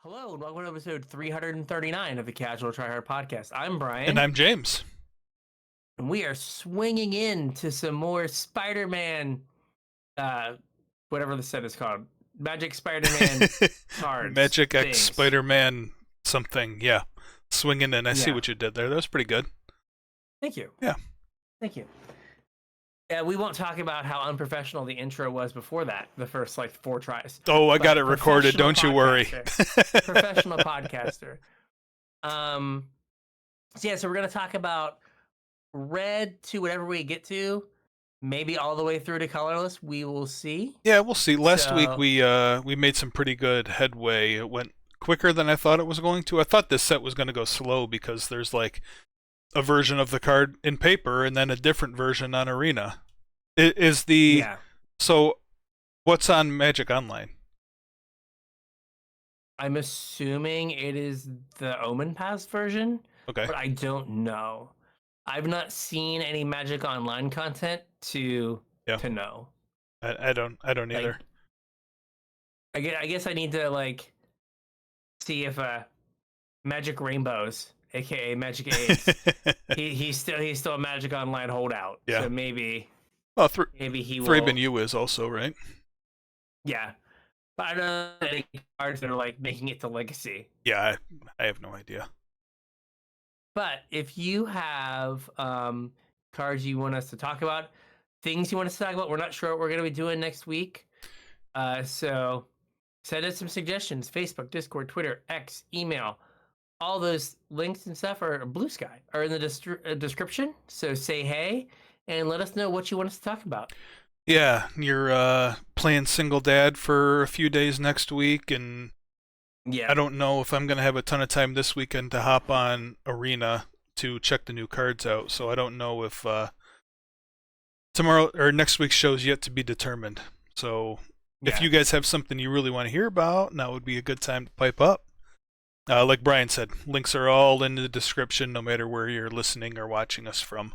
Hello and welcome to episode 339 of the Casual Try Hard podcast. I'm Brian. And I'm James. And we are swinging into some more Spider-Man, whatever the set is called. Magic Spider-Man cards. Magic X things. Spider-Man something. Yeah. Swinging in. I see Yeah. what you did there. That was pretty good. Thank you. Yeah. Thank you. We won't talk about how unprofessional the intro was before that, the first like 4 tries. Oh, I But got it recorded. Don't you worry. Professional podcaster. So we're going to talk about red to whatever we get to, maybe all the way through to colorless. We will see. Yeah, we'll see. Last week we made some pretty good headway. It went quicker than I thought it was going to. I thought this set was going to go slow because there's like a version of the card in paper and then a different version on Arena. So what's on Magic Online? I'm assuming it is the Omen Pass version. Okay. But I don't know. I've not seen any Magic Online content to know. I don't either. I guess I need to see if Magic Rainbows, aka Magic Ace, he's still a Magic Online holdout. Yeah. So maybe. Well, maybe he will. Thraben U is also, right? Yeah. But I don't know any cards that are making it to Legacy. Yeah, I have no idea. But if you have cards you want us to talk about, things you want us to talk about, we're not sure what we're going to be doing next week. So send us some suggestions. Facebook, Discord, Twitter, X, email. All those links and stuff are Blue Sky are in the description. So say hey and let us know what you want us to talk about. Yeah, you're playing single dad for a few days next week, and yeah, I don't know if I'm going to have a ton of time this weekend to hop on Arena to check the new cards out, so I don't know if tomorrow or next week's show is yet to be determined. So if you guys have something you really want to hear about, now would be a good time to pipe up. Like Brian said, links are all in the description, no matter where you're listening or watching us from.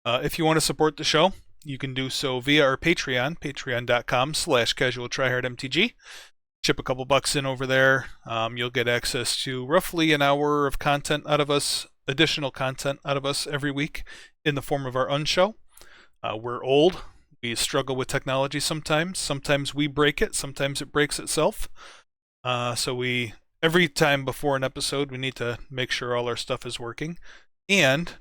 If you want to support the show, you can do so via our Patreon, patreon.com/CasualTryHardMTG. Chip a couple bucks in over there. You'll get access to roughly an hour of content out of us, additional content out of us every week in the form of our unshow. We're old. We struggle with technology sometimes. Sometimes we break it. Sometimes it breaks itself. So every time before an episode, we need to make sure all our stuff is working. And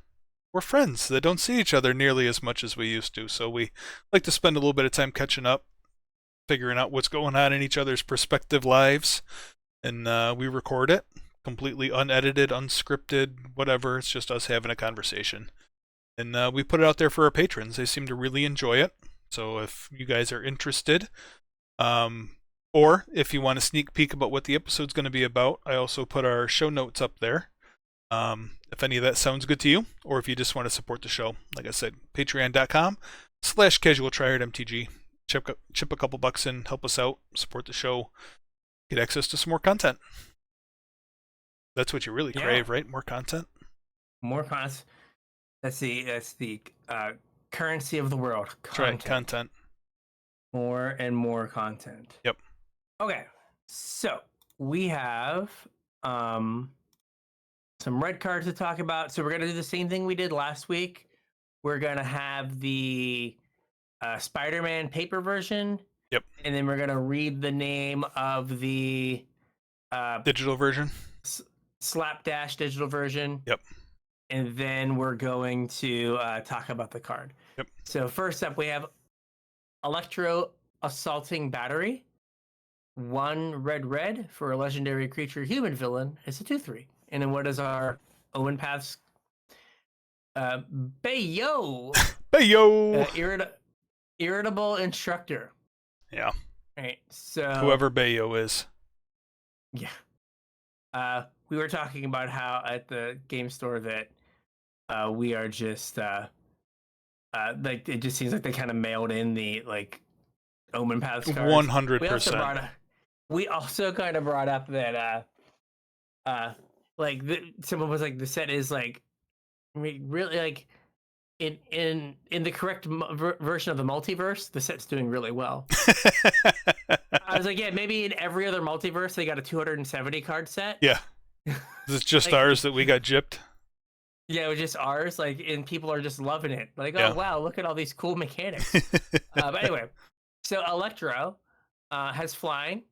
we're friends that don't see each other nearly as much as we used to. So we like to spend a little bit of time catching up, figuring out what's going on in each other's respective lives. And we record it completely unedited, unscripted, whatever. It's just us having a conversation. And we put it out there for our patrons. They seem to really enjoy it. So if you guys are interested, or if you want a sneak peek about what the episode's going to be about, I also put our show notes up there. If any of that sounds good to you, or if you just want to support the show, like I said, patreon.com/CasualTryHardMTG. Chip a couple bucks in, help us out, support the show, get access to some more content. That's what you really crave, right? More content? More content. That's the currency of the world. Content. That's right, content. More and more content. Yep. Okay, so we have some red cards to talk about. So we're going to do the same thing we did last week. We're going to have the Spider-Man paper version. Yep. And then we're going to read the name of the digital version. Slapdash digital version. Yep. And then we're going to talk about the card. Yep. So first up, we have Electro Assaulting Battery. 1 red for a legendary creature human villain. It's a 2/3. And then what is our Omen Paths? Bayo! Bayo! Irritable Instructor. Yeah. All right, so... whoever Bayo is. Yeah. We were talking about how at the game store that we are just... it just seems like they kind of mailed in the, Omen Paths cards. 100%. We also kind of brought up that... someone was like, the set is really in the correct version of the multiverse, the set's doing really well. I was like, yeah, maybe in every other multiverse they got a 270 card set. Yeah. This is just Like, ours that we got gypped. yeah, it was just ours. Like, and people are just loving it. Like, oh Yeah. wow, look at all these cool mechanics. But anyway, so Electro has flying,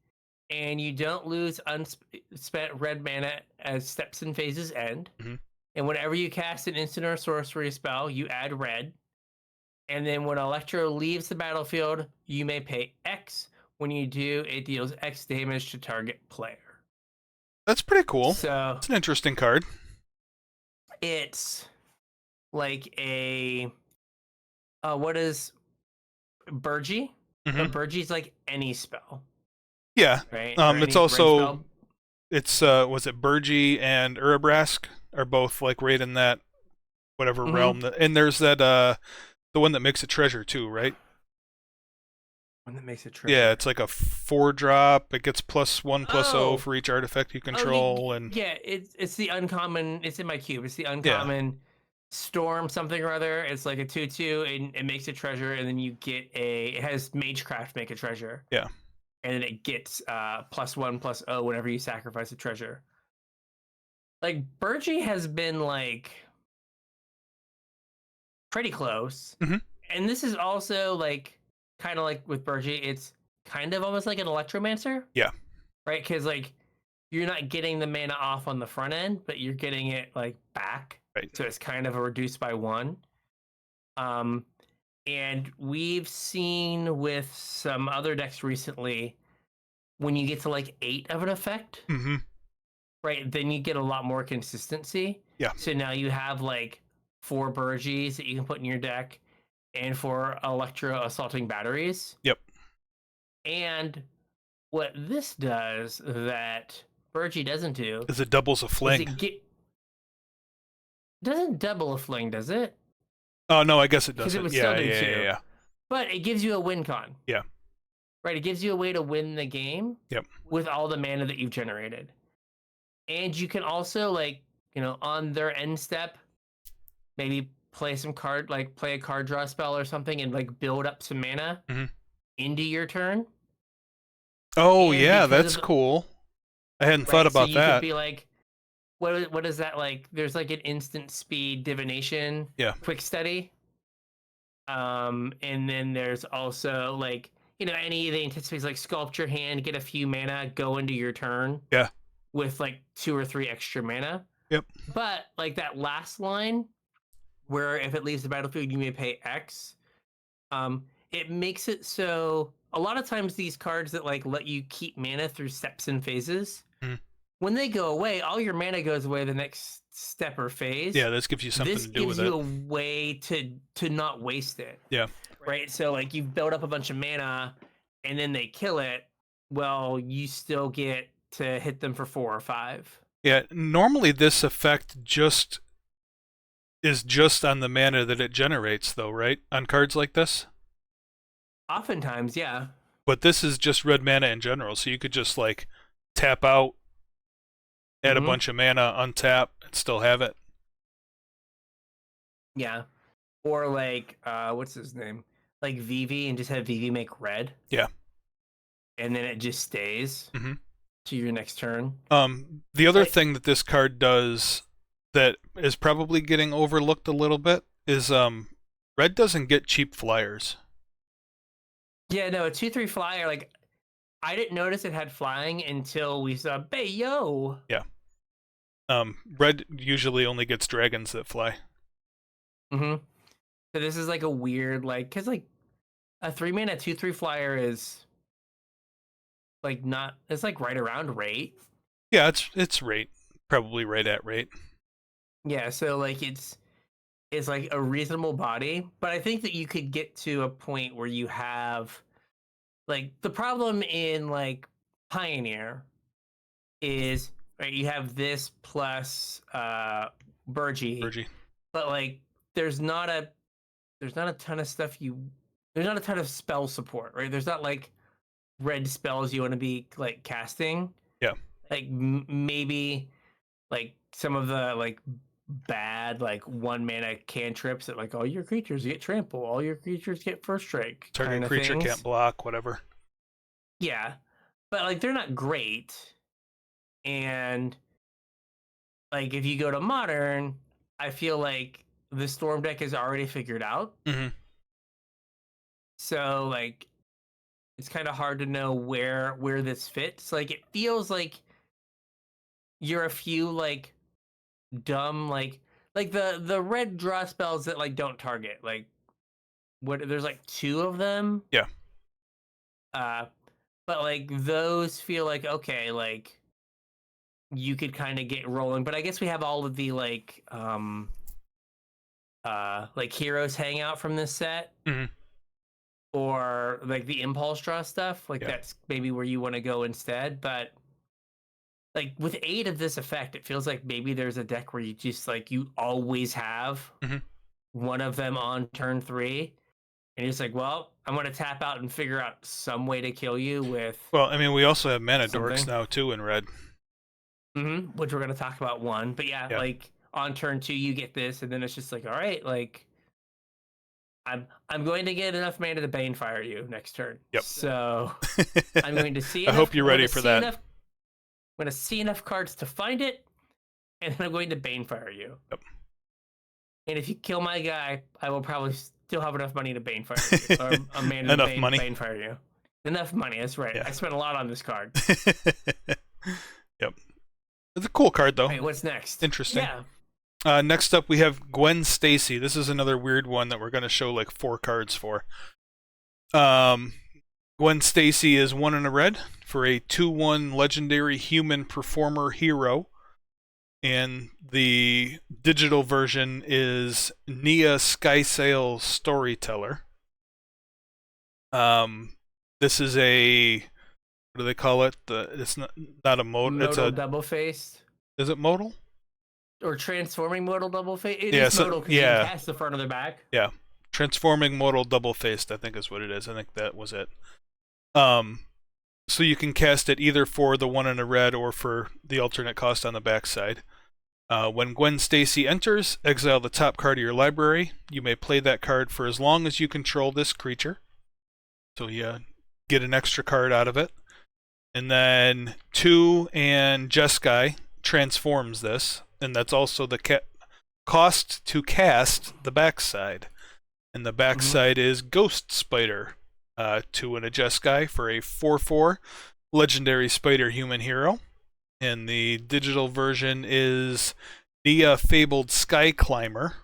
and you don't lose unspent red mana as steps and phases end. Mhm. And whenever you cast an instant or sorcery spell, you add red. And then when Electro leaves the battlefield, you may pay X. When you do, it deals X damage to target player. That's pretty cool. So It's an interesting card. it's like a what is Burgie? Mhm. Burgie's like any spell, Yeah. right? Or It's any red also spell. it's was it Burgie and Urabrask are both like right in that whatever Mhm. realm that, and there's that the one that makes a treasure too, right? One that makes it treasure. Yeah, it's like a 4-drop. It gets +1/+0 Oh. for each artifact you control, and Yeah, it's the uncommon. It's in my cube. It's the uncommon storm something or other. It's like a 2/2, and it makes a treasure, and then you get it has Magecraft make a treasure. Yeah. And then it gets +1/+0 whenever you sacrifice a treasure. Like Burgie has been like pretty close. Mhm. And this is also like kind of like with Burgie, it's kind of almost like an Electromancer. Yeah. Right? Because like you're not getting the mana off on the front end, but you're getting it like back. Right. So it's kind of a reduced by 1. And we've seen with some other decks recently, when you get to like 8 of an effect, Mm-hmm. right, then you get a lot more consistency. Yeah. So now you have like 4 Burgies that you can put in your deck and 4 Electro Assaulting Batteries. Yep. And what this does that Burgie doesn't do Is it doubles a fling? Doesn't double a fling, does it? Oh no, I guess it 'Cause it doesn't. would Yeah, still do yeah, 2. yeah, yeah. But it gives you a win con. Yeah. Right, it gives you a way to win the game. Yep. With all the mana that you've generated. And you can also like, on their end step, maybe play a card draw spell or something and like build up some mana Mhm. into your turn. Oh And yeah, because that's of- cool. I hadn't Right, thought so about you that. could be like, what is that like? There's like an instant speed divination Yeah. quick study. And then there's also like, any of the anticipates like sculpture hand, get a few mana, go into your turn. Yeah. With like 2 or 3 extra mana. Yep. But like that last line, where if it leaves the battlefield, you may pay X. It makes it so a lot of times these cards that like let you keep mana through steps and phases, Mhm. when they go away, all your mana goes away the next step or phase. Yeah, this gives you something This to do gives with you it. a way to not waste it. Yeah. Right. So like you've built up a bunch of mana, and then they kill it. Well, you still get to hit them for 4 or 5. Yeah, normally this effect is just on the mana that it generates though, right? On cards like this? Oftentimes, yeah. But this is just red mana in general, so you could just like tap out, add a Mhm. bunch of mana, untap, and still have it. Yeah. Or like what's his name? Like Vivi, and just have Vivi make red. Yeah. And then it just stays Mhm. to your next turn. The other Like- thing that this card does that is probably getting overlooked a little bit is red doesn't get cheap flyers. Yeah, no, a 2/3 flyer, like I didn't notice it had flying until we saw Bayo. Red usually only gets dragons that fly. Mm-hmm. So this is like a weird, like, cause like a 3-mana 2/3 flyer is like it's like right around rate. Yeah, it's rate. Probably right at rate. Yeah, so like it's like a reasonable body, but I think that you could get to a point where you have like the problem in like Pioneer is right, you have this plus Burgie, but like there's not a ton of stuff there's not a ton of spell support, right? There's not like red spells you want to be like casting. Yeah. Like maybe like some of the like bad like 1 mana cantrips that like all your creatures get trample, all your creatures get first strike. Target creature things. can't block, whatever. Yeah, but like they're not great. And like if you go to modern, I feel like the storm deck is already figured out. Mm-hmm. So like it's kind of hard to know where this fits. Like it feels like you're a few like dumb like the red draw spells that like don't target. Like what there's like 2 of them. Yeah. But like those feel like okay, like you could kind of get rolling. But I guess we have all of the like heroes hangout from this set. Mm-hmm. Or like the impulse draw stuff, like that's maybe where you want to go instead. But like with 8 of this effect, it feels like maybe there's a deck where you just like you always have one of them on turn 3, and you're just like, well, I'm gonna tap out and figure out some way to kill you with. Well, I mean, we also have mana dorks now too in red. Which we're gonna talk about one, but yeah, like on turn 2 you get this, and then it's just like, all right, like. I'm going to get enough mana to Banefire you next turn. Yep. So I'm going to see. I hope you're ready for that. I'm going to see enough cards to find it, and then I'm going to Banefire you. Yep. And if you kill my guy, I will probably still have enough money to Banefire you, or a mana enough to money. Banefire you. Enough money. That's right. Yeah. I spent a lot on this card. Yep. It's a cool card though. Wait, what's next? Interesting. Yeah. Next up, we have Gwen Stacy. This is another weird one that we're going to show like 4 cards for. Gwen Stacy is 1 in a red for a 2/1 legendary human performer hero. And the digital version is Nia Skysail Storyteller. This is a, what do they call it? It's not a modal. It's a double-faced. Is it modal? Or transforming modal double-faced. It is modal because you can cast the front or the back. Yeah. Transforming modal double-faced, I think is what it is. I think that was it. So you can cast it either for the 1 in a red or for the alternate cost on the backside. When Gwen Stacy enters, exile the top card of your library. You may play that card for as long as you control this creature. So you get an extra card out of it. And then 2 and Jeskai transforms this. And that's also the cost to cast the backside. And the backside is Ghost Spider. 2 and a Jeskai for a 4/4 legendary spider human hero. And the digital version is Nia Fabled Sky Climber.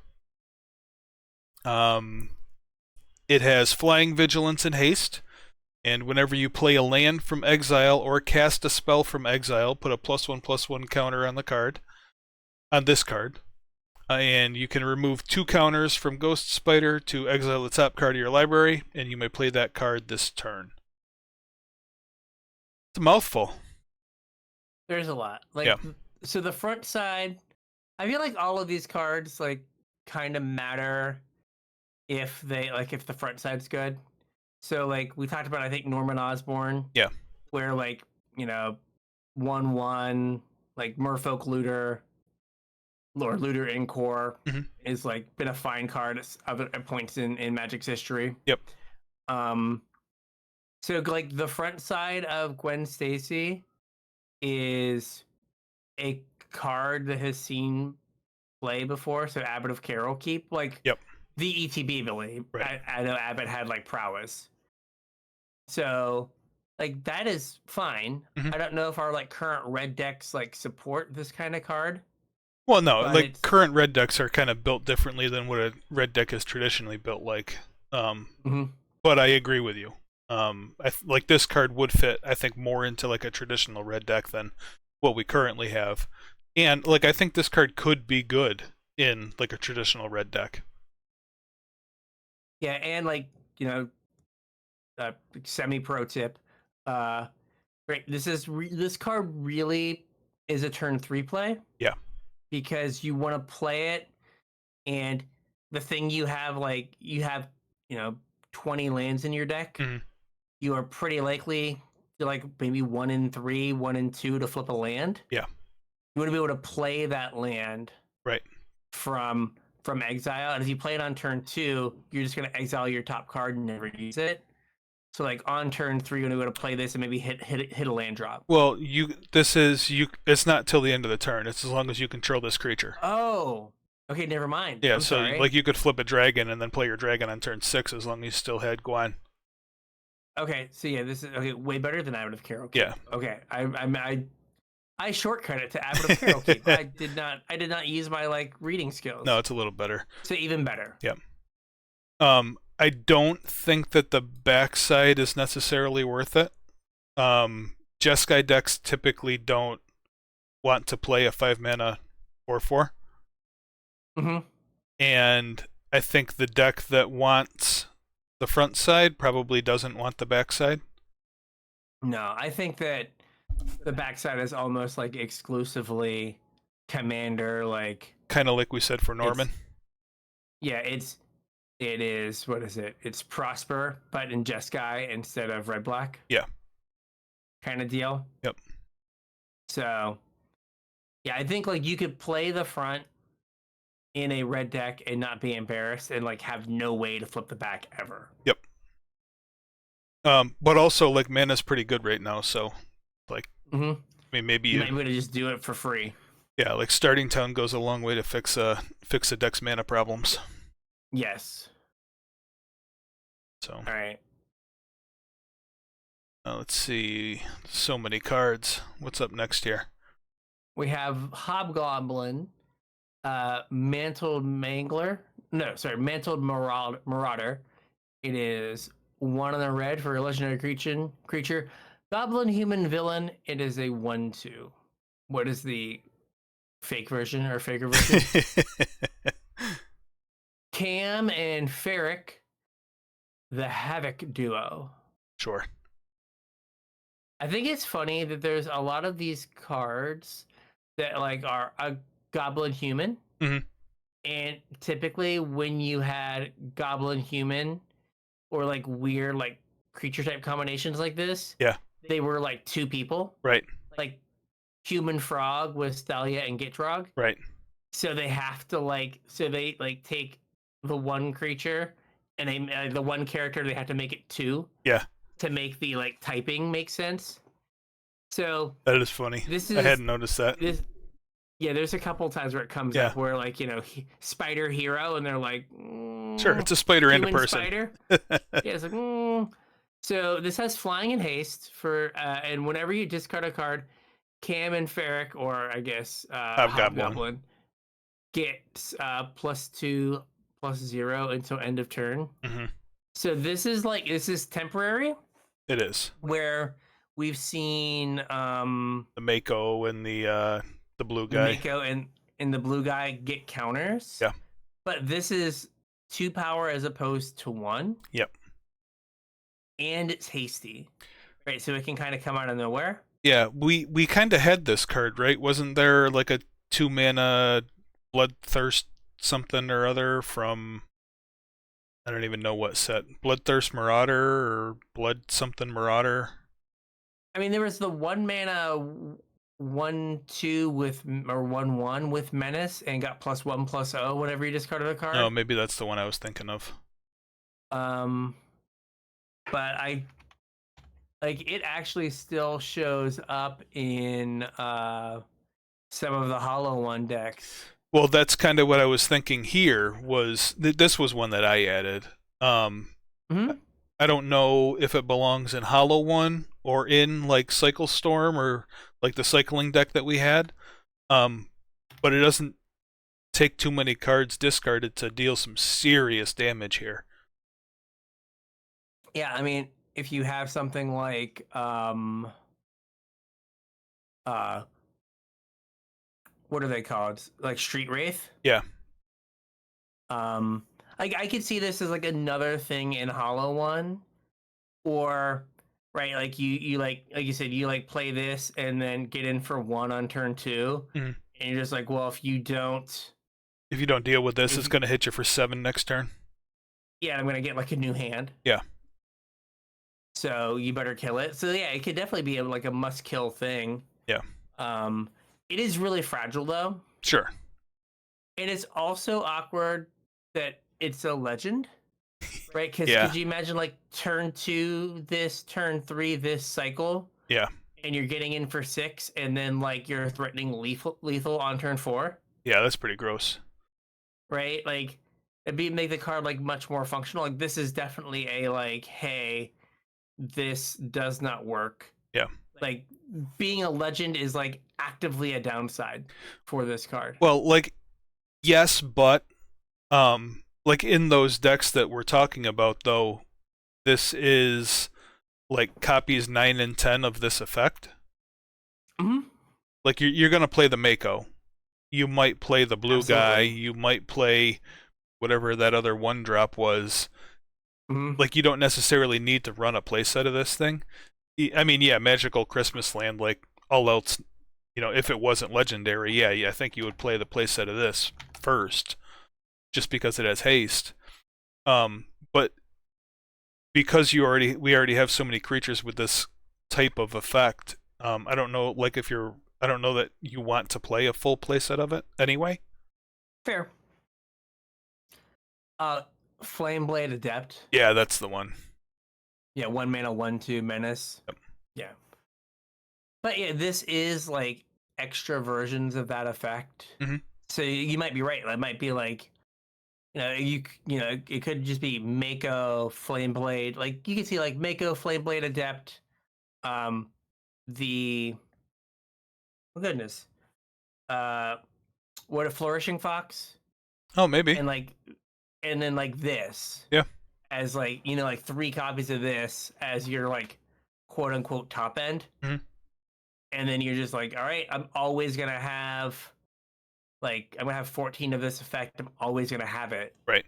It has Flying Vigilance and Haste. And whenever you play a land from exile or cast a spell from exile, put a +1/+1 counter on the card. On this card. And you can remove 2 counters from Ghost Spider to exile the top card of your library, and you may play that card this turn. It's a mouthful. There's a lot. Like, so the front side, I feel like all of these cards like kind of matter if if the front side's good. So like we talked about, I think Norman Osborn. Yeah. Where like 1/1 like Merfolk Looter. Lord Looter Encore is like been a fine card at points in Magic's history. Yep. So like the front side of Gwen Stacy is a card that has seen play before. So Abbot of Carol Keep, like the ETB ability. Right. I know Abbot had like prowess. So like that is fine. I don't know if our like current red decks like support this kind of card. Well, no, like current red decks are kind of built differently than what a red deck is traditionally built like. But I agree with you. Like this card would fit, I think, more into like a traditional red deck than what we currently have. And like I think this card could be good in like a traditional red deck. Yeah, and like, semi-pro tip. Right, this card really is a turn 3 play. Yeah. Because you want to play it, and the thing you have 20 lands in your deck, you are pretty likely to like maybe 1 in 3, 1 in 2 to flip a land. Yeah. You want to be able to play that land. Right. from exile, and if you play it on turn 2, you're just going to exile your top card and never use it. So like on turn 3, you're going to go to play this and maybe hit a land drop. Well, it's not till the end of the turn. It's as long as you control this creature. Oh, okay, never mind. Yeah, I'm so sorry. like you could flip a dragon and then play your dragon on turn 6 as long as you still had Guan. Okay, so yeah, this is okay, way better than Abbot of Carol Keep. Yeah. Okay, I shortcut it to Abbot of Carol Keep. I did not use my like reading skills. No, it's a little better. So even better. Yeah. I don't think that the backside is necessarily worth it. Jeskai decks typically don't want to play a 5-mana 4/4. Mm-hmm. And I think the deck that wants the front side probably doesn't want the backside. No, I think that the backside is almost like exclusively commander, like kind of like we said for Norman. It is, what is it? It's Prosper, but in Jeskai instead of red black. Yeah. Kind of deal. Yep. So yeah, I think like you could play the front in a red deck and not be embarrassed and like have no way to flip the back ever. Yep. But also like mana's pretty good right now, so like I mean maybe you might be able to just do it for free. Yeah, like Starting Town goes a long way to fix a deck's mana problems. Yes. So. All right. Let's see. So many cards. What's up next here? We have Hobgoblin, Mantled Mangler. No, sorry, Mantled Marauder. It is 1 on the red for a legendary creature. Goblin Human Villain. It is a 1/2. What is the fake version or faker version? Cam and Ferric, the Havoc duo. Sure. I think it's funny that there's a lot of these cards that like are a goblin human. Mm-hmm. And typically when you had goblin human or like weird like creature type combinations like this, yeah, they were like 2 people. Right. Like human frog with Stalia and Gitrog. Right. So they have to like take the one creature and they the one character, they have to make it 2. Yeah. To make the like typing make sense. So that is funny. I hadn't noticed that. There's a couple times where it comes up where like, you know, spider hero and they're like sure, it's a spider and a person. Spider. Yeah, it's like So this has flying and haste for and whenever you discard a card, Cam and Ferric, or I guess Hobgoblin gets +2/+0 until end of turn. Mm-hmm. So this is temporary. It is. Where we've seen the Mako and the blue guy. The Mako and the blue guy get counters. Yeah. But this is 2 power as opposed to 1. Yep. And it's hasty. Right, so it can kind of come out of nowhere. Yeah, we kind of had this card, right? Wasn't there like a 2-mana Bloodthirst something or other from, I don't even know what set, Bloodthirst Marauder or Blood something Marauder? I mean, there was the 1-mana 1/2 with, or 1/1 with Menace and got +1/+0 whenever you discarded a card. Oh, maybe that's the one I was thinking of. But it actually still shows up in some of the Hollow One decks. Well, that's kind of what I was thinking here. This was one that I added. I don't know if it belongs in Hollow One or in like Cycle Storm or like the cycling deck that we had. But it doesn't take too many cards discarded to deal some serious damage here. Yeah, I mean, if you have something like what are they called? Like Street Wraith? Yeah. I could see this as like another thing in Hollow One, or right, like you like you said, you like play this and then get in for 1 on turn 2, and you're just like, well, if you don't deal with this, it's going to hit you for 7 next turn. Yeah, I'm going to get like a new hand. Yeah. So you better kill it. So yeah, it could definitely be like a must kill thing. Yeah. It is really fragile though. Sure. And it's also awkward that it's a legend, right? Because Yeah. could you imagine like turn 2 this, turn 3 this cycle, Yeah. and you're getting in for 6, and then like you're threatening lethal on turn 4, Yeah, that's pretty gross. right? Like it'd be make the card like much more functional. Like this is definitely a like, hey, this does not work. Yeah. Like being a legend is like actively a downside for this card. Well, like, yes, but like in those decks that we're talking about, though, this is like copies 9 and 10 of this effect. Mm-hmm. Like you're gonna play the Mako. You might play the blue guy. Absolutely. You might play whatever that other 1-drop was. Mm-hmm. Like you don't necessarily need to run a playset of this thing. I mean, yeah, Magical Christmas Land, like all else, if it wasn't legendary, yeah, I think you would play the playset of this first, just because it has haste. But because we already have so many creatures with this type of effect, I don't know, like I don't know that you want to play a full playset of it anyway. Fair. Flameblade Adept. Yeah, that's the one. Yeah, 1 mana, 1/2 menace. Yep. Yeah. But yeah, this is like extra versions of that effect. Mm-hmm. So you might be right. It might be like, it could just be Mako Flameblade. Like you can see like Mako Flameblade Adept. The oh goodness. What a Flourishing Fox, Oh, maybe. and then like this. Yeah. As like, like 3 copies of this as your like quote unquote top end. Mm-hmm. And then you're just like, all right, I'm always gonna have 14 of this effect. I'm always gonna have it. Right.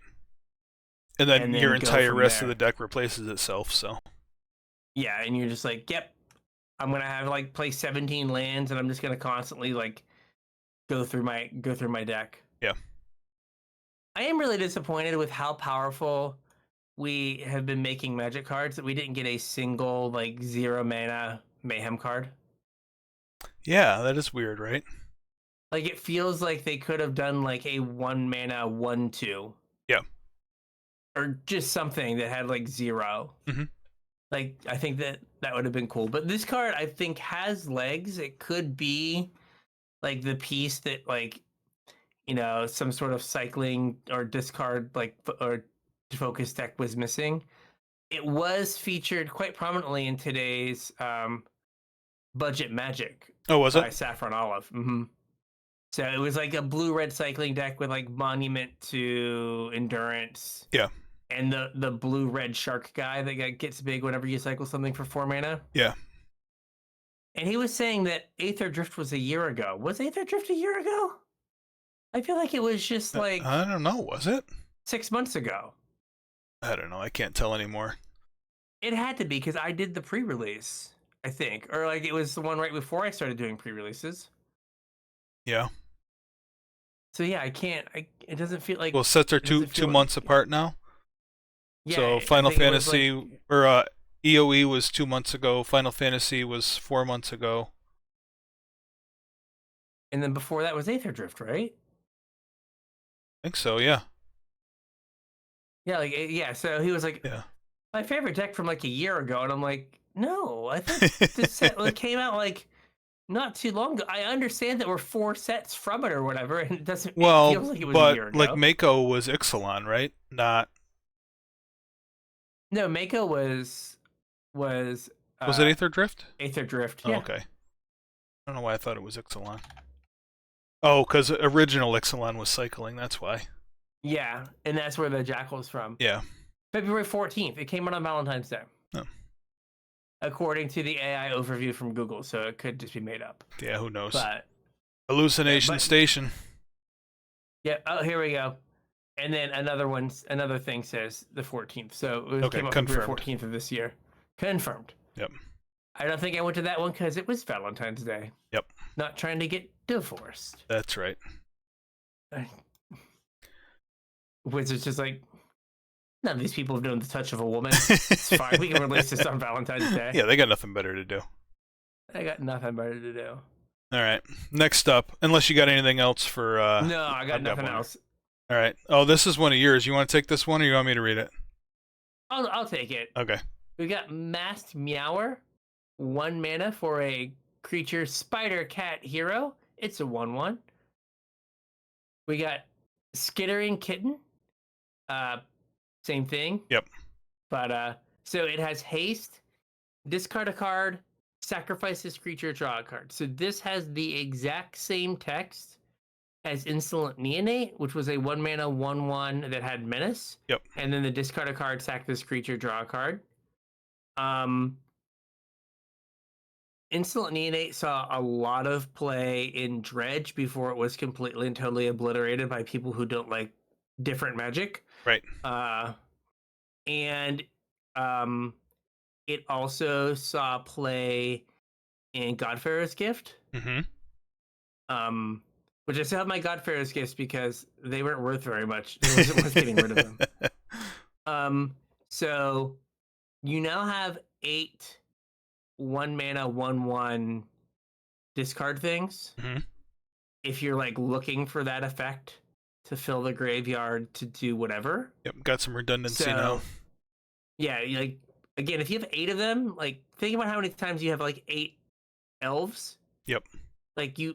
And then your go entire from rest of there. the deck replaces itself, so. Yeah, and you're just like, yep, I'm gonna have like play 17 lands, and I'm just gonna constantly like go through my deck. Yeah. I am really disappointed with how powerful we have been making Magic cards that we didn't get a single like 0 mana Mayhem card. Yeah, that is weird, right? Like it feels like they could have done like a 1 mana 1/2. Yeah. Or just something that had like 0. Mm-hmm. Like I think that would have been cool. But this card I think has legs. It could be like the piece that like some sort of cycling or discard or focus deck was missing. It was featured quite prominently in today's Budget Magic. Oh, was it? By Saffron Olive. Mm-hmm. So it was like a blue-red cycling deck with like Monument to Endurance. Yeah. And the blue-red shark guy that gets big whenever you cycle something for 4 mana. Yeah. And he was saying that Aether Drift was a year ago. Was Aether Drift a year ago? I feel like it was just like I don't know, was it? 6 months ago. I don't know, I can't tell anymore. It had to be because I did the pre-release, I think. Or like it was the one right before I started doing pre-releases. Yeah. So yeah, I can't. It doesn't feel like. Well, sets are two months apart now. Yeah, so Final Fantasy or EOE was 2 months ago. Final Fantasy was 4 months ago. And then before that was Aether Drift, right? I think so. Yeah. Yeah, So he was like, yeah, my favorite deck from like a year ago, and I'm like, no, I think this set came out like not too long ago. I understand that we're 4 sets from it or whatever, and it doesn't. Well, it feels like it was a year ago. Like Mako was Ixalan, right? Not. No, Mako was. Was it Aether Drift? Aether Drift. Oh, Yeah. okay. I don't know why I thought it was Ixalan. Oh, because original Ixalan was cycling. That's why. Yeah, and that's where the Jackal's from. Yeah. February 14th. It came out on Valentine's Day. Oh. According to the AI overview from Google, so it could just be made up. Yeah, who knows? But Hallucination Station. Yeah. Oh, here we go. And then another thing says the 14th. So it came out February 14th of this year. Confirmed. Yep. I don't think I went to that one because it was Valentine's Day. Yep. Not trying to get divorced. That's right. Wizards just like, none of these people have known the touch of a woman. It's fine. We can release this on Valentine's Day. Yeah, they got nothing better to do. I got nothing better to do. All right. Next up, unless you got anything else for. No, I got I've nothing one here. else. All right. Oh, this is one of yours. You want to take this one, or you want me to read it? I'll take it. Okay. We got Masked Meower, 1 mana for a creature spider cat hero. It's a 1/1. We got Skittering Kitten. Same thing. Yep. But so it has haste, discard a card, sacrifice this creature, draw a card. So this has the exact same text as Insolent Neonate, which was a 1 mana 1/1 that had menace. Yep. And then the discard a card, sack this creature, draw a card. Insolent Neonate saw a lot of play in Dredge before it was completely and totally obliterated by people who don't like different magic. Right. And it also saw play in Godfarer's Gift. Mm-hmm. Which I still have my Godfarer's Gifts because they weren't worth very much. It wasn't worth getting rid of them. So you now have 8 1 mana 1/1 discard things. Mm-hmm. If you're like looking for that effect to fill the graveyard to do whatever. Yep, got some redundancy now. Yeah, like again, if you have 8 of them, like think about how many times you have like 8 elves. Yep. Like you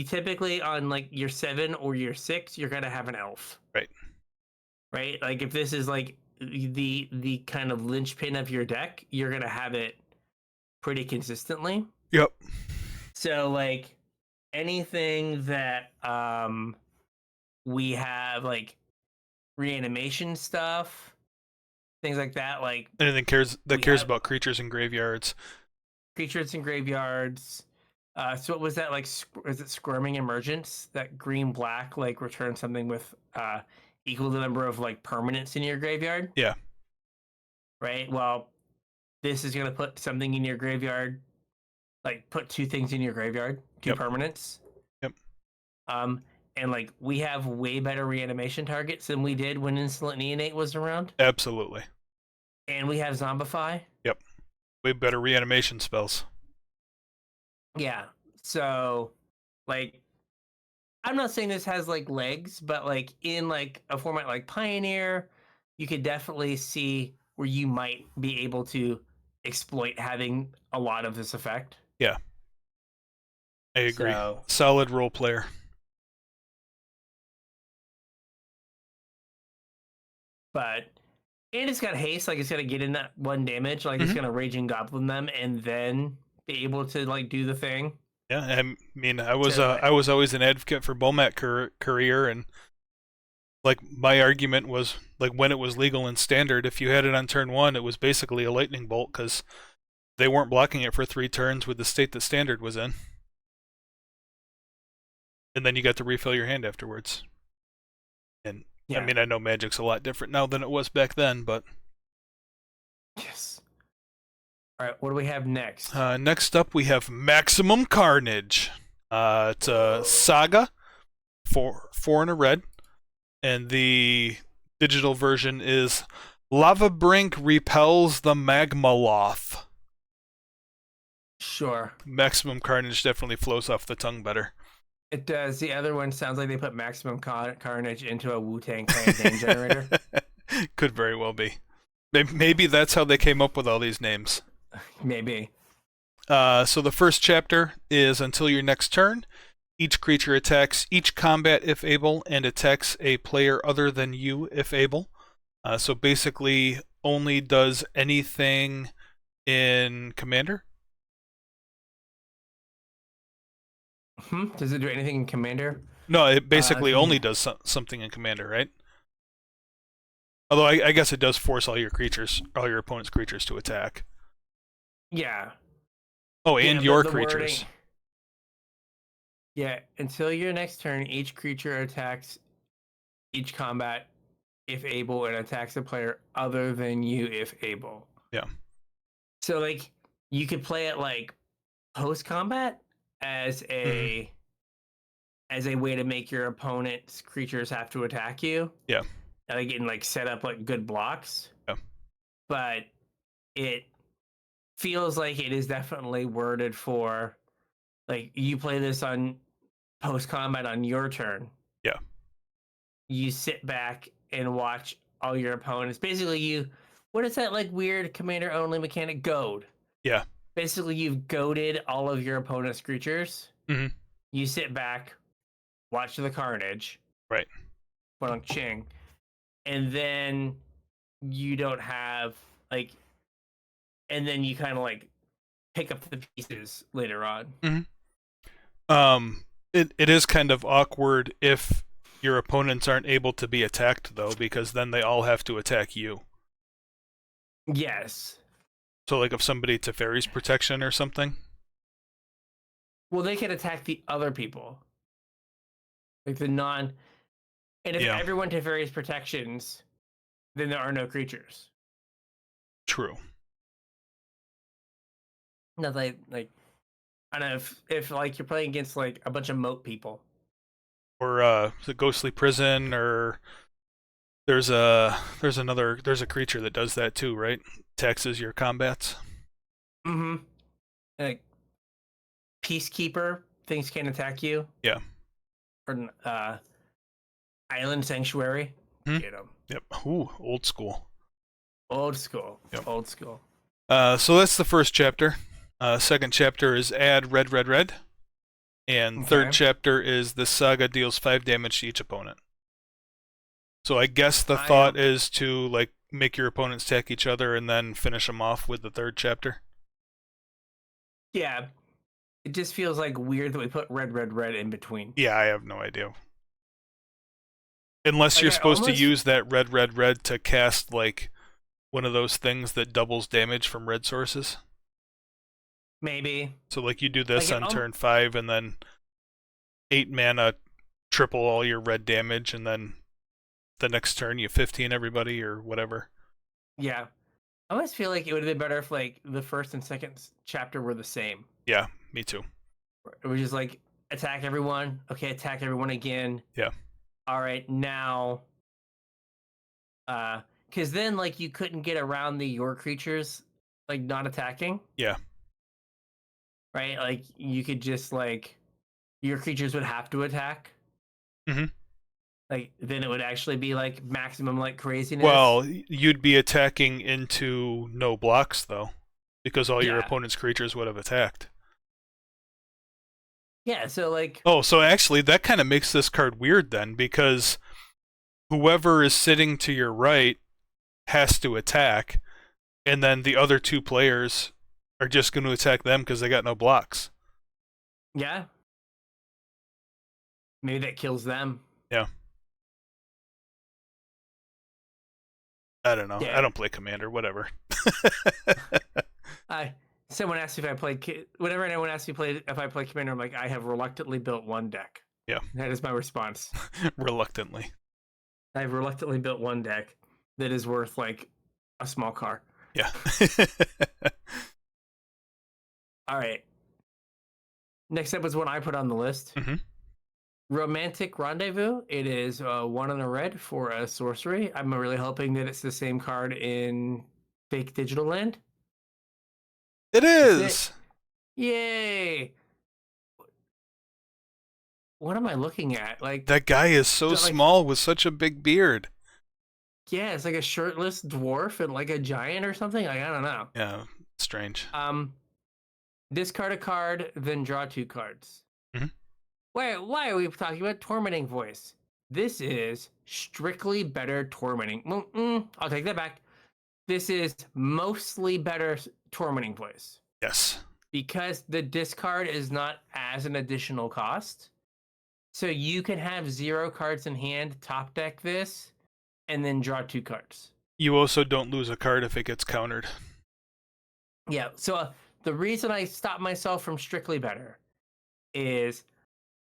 typically on like your 7 or your 6, you're gonna have an elf. Right. Right? Like if this is like the kind of linchpin of your deck, you're gonna have it pretty consistently. Yep. So like anything that we have like reanimation stuff, things like that, like anything cares about creatures in graveyards. Creatures in graveyards. So what was that like? Is it Squirming Emergence? That green black like return something with equal to the number of like permanents in your graveyard. Yeah. Right. Well, this is gonna put something in your graveyard, like put 2 things in your graveyard, 2 permanents. Yep. And like we have way better reanimation targets than we did when Insolent Neonate was around. Absolutely. And we have Zombify. Yep. Way better reanimation spells. Yeah. So like I'm not saying this has like legs, but like in like a format like Pioneer, you could definitely see where you might be able to exploit having a lot of this effect. Yeah. I agree. So, solid role player. But and it's got haste, like it's gonna get in that 1 damage, like it's gonna Raging Goblin them and then be able to like do the thing. Yeah, I mean, I was always an advocate for Bomat Courier, and like my argument was like when it was legal in Standard, if you had it on turn 1, it was basically a lightning bolt because they weren't blocking it for 3 turns with the state that Standard was in, and then you got to refill your hand afterwards. And yeah. I mean, I know Magic's a lot different now than it was back then, but yes. All right, what do we have next? Next up, we have Maximum Carnage. It's a saga, 4 and a red, and the digital version is Lava Brink repels the Magma Loth. Sure. Maximum Carnage definitely flows off the tongue better. It does. The other one sounds like they put Maximum Carnage into a Wu-Tang Clan name generator. Could very well be. Maybe that's how they came up with all these names. Maybe. So the first chapter is until your next turn. Each creature attacks each combat if able, and attacks a player other than you if able. So basically, only does anything in Commander. Does it do anything in Commander? No, it basically only does something in Commander, right? Although I guess it does force all your opponent's creatures to attack. Yeah. Oh, and your creatures. Yeah, until your next turn, each creature attacks each combat if able, and attacks a player other than you if able. Yeah. So like you could play it like post combat as a way to make your opponent's creatures have to attack you. Yeah. And like, like set up like good blocks. Yeah. But it feels like it is definitely worded for like you play this on post combat on your turn. Yeah. You sit back and watch all your opponents. Basically, what is that like weird commander only mechanic? Goad. Yeah. Basically, you've goaded all of your opponent's creatures. Mm-hmm. You sit back, watch the carnage. Right. Ching. And then you don't have like, and then you kind of like pick up the pieces later on. Mm-hmm. It is kind of awkward if your opponents aren't able to be attacked, though, because then they all have to attack you. Yes. So, like, if somebody Teferi's protection or something? Well, they can attack the other people. Like the non... And if everyone Teferi's protections, then there are no creatures. True. No, like I don't know if like you're playing against like a bunch of moat people. Or the Ghostly Prison, or there's a creature that does that too, right? Taxes your combats. Mm-hmm. Like Peacekeeper, things can't attack you. Yeah. Or Island Sanctuary. Get them. Yep. Ooh, old school. Old school. Yep. Old school. So that's the first chapter. Second chapter is add red, red, red. And third chapter is this saga deals 5 damage to each opponent. So I guess the thought is to like make your opponents attack each other and then finish them off with the third chapter. Yeah. It just feels like weird that we put red, red, red in between. Yeah, I have no idea. Unless like you're supposed to use that red, red, red to cast like one of those things that doubles damage from red sources. Maybe. So like you do this like on turn 5 and then 8 mana triple all your red damage, and then the next turn you 15 everybody or whatever. Yeah. I always feel like it would have been better if like the first and second chapter were the same. Yeah, me too. It was just like attack everyone. Okay, attack everyone again. Yeah. All right, now because then like you couldn't get around your creatures like not attacking. Yeah. Right? Like you could just like your creatures would have to attack. Mm-hmm. Like then it would actually be like maximum like craziness. Well, you'd be attacking into no blocks though, because all your opponent's creatures would have attacked. Yeah, so like so actually that kind of makes this card weird then, because whoever is sitting to your right has to attack, and then the other 2 players are just going to attack them because they got no blocks. Yeah. Maybe that kills them. Yeah. I don't know. Yeah. I don't play Commander. Whatever. Someone asked if I played. Whenever anyone asks me if I play Commander, I'm like, I have reluctantly built one deck. Yeah. That is my response. Reluctantly. I've reluctantly built one deck that is worth like a small car. Yeah. All right. Next up is one I put on the list. Mm-hmm. Romantic Rendezvous. It is 1 in a red for a sorcery. I'm really hoping that it's the same card in Fake Digital Land. It is. Yay! What am I looking at? Like that guy is so small with such a big beard. Yeah, it's like a shirtless dwarf and like a giant or something. Like I don't know. Yeah, strange. Discard a card, then draw 2 cards. Mm-hmm. Why are we talking about Tormenting Voice? This is strictly better Tormenting. I'll take that back. This is mostly better Tormenting Voice. Yes. Because the discard is not as an additional cost. So you can have 0 cards in hand, top deck this, and then draw 2 cards. You also don't lose a card if it gets countered. Yeah, so the reason I stopped myself from strictly better is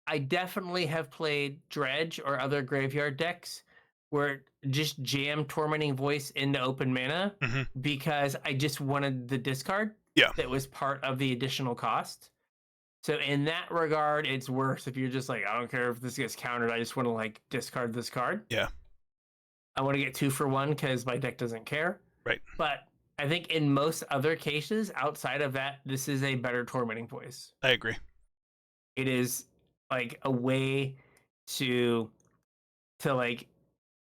I definitely have played Dredge or other graveyard decks where just jam Tormenting Voice into open mana because I just wanted the discard that was part of the additional cost. So in that regard, it's worse if you're just like, I don't care if this gets countered, I just want to like discard this card. Yeah. I want to get 2 for 1 because my deck doesn't care. Right. But I think in most other cases outside of that, this is a better Tormenting Voice. I agree. It is like a way to like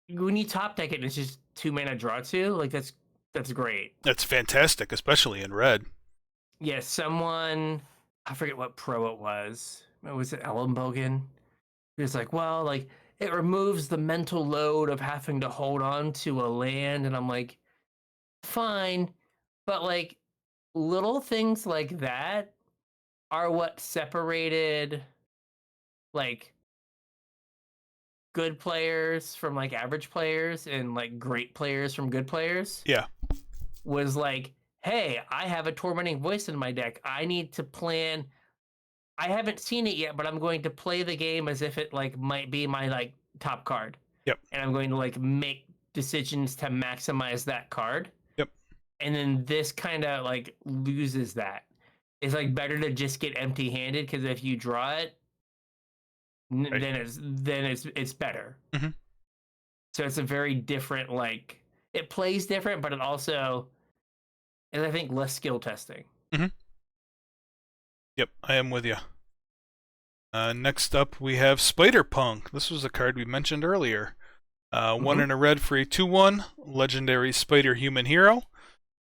when you top deck it, it's just 2 mana draw two. Like that's great. That's fantastic, especially in red. Yeah, someone I forget what pro it was. Was it Ellenbogen? He was like, well, like it removes the mental load of having to hold on to a land, and I'm like, fine, but like little things like that are what separated like good players from like average players and like great players from good players. Yeah. Was like, hey, I have a tormenting voice in my deck. I need to plan. I haven't seen it yet, but I'm going to play the game as if it like might be my like top card. Yep. And I'm going to like make decisions to maximize that card. Yep. And then this kind of like loses that. It's like better to just get empty-handed because if you draw it, Right. then it's better. Mm-hmm. So it's a very different like it plays different, but it also is I think less skill testing. Mm-hmm. Yep, I am with you. Next up, we have Spider Punk. This was a card we mentioned earlier. 1 in a red for a 2/1 legendary spider human hero.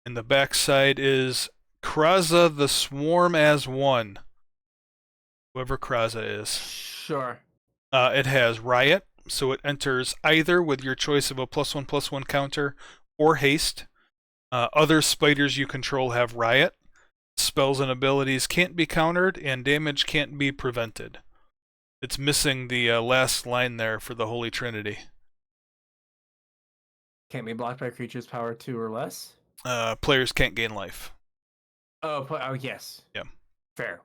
And the backside is Kraza the Swarm as 1. Whoever Kraza is. Sure. It has Riot, so it enters either with your choice of a +1/+1 counter or haste. Other spiders you control have Riot. Spells and abilities can't be countered, and damage can't be prevented. It's missing the last line there for the Holy Trinity. Can't be blocked by creatures power 2 or less. Players can't gain life. Oh yes. Yeah. Fair.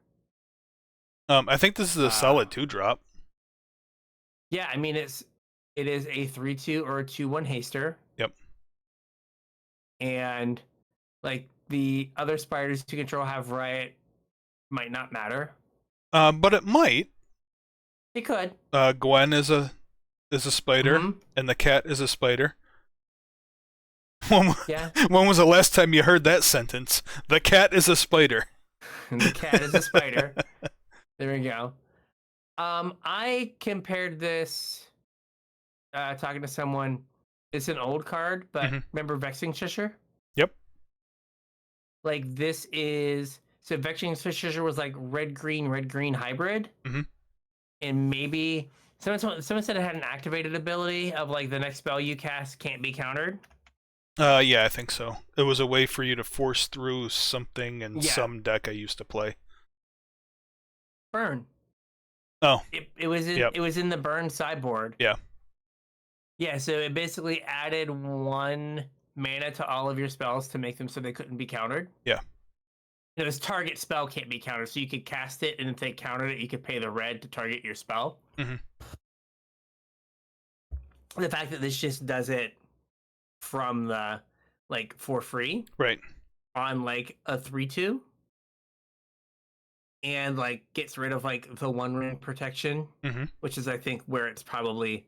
I think this is a solid 2-drop. Yeah, I mean it is a 3/2 or a 2/1 haster. Yep. And like the other spiders to control have Riot might not matter. But it might. It could. Gwen is a spider, and the cat is a spider. When was the last time you heard that sentence? The cat is a spider. And the cat is a spider. There we go. I compared this talking to someone. It's an old card, but remember Vexing Fisher? Yep. Like this is so Vexing Fisher was like red green hybrid. And maybe someone said it had an activated ability of like the next spell you cast can't be countered. Yeah, I think so. It was a way for you to force through something in some deck I used to play. Burn. Oh. It was in the burn sideboard. Yeah. Yeah, so it basically added 1 mana to all of your spells to make them so they couldn't be countered. Yeah. And it was target spell can't be countered, so you could cast it, and if they countered it, you could pay the red to target your spell. The fact that this just does it from the like for free, right, on like a 3/2, and like gets rid of like the 1-ring protection, which is I think where it's probably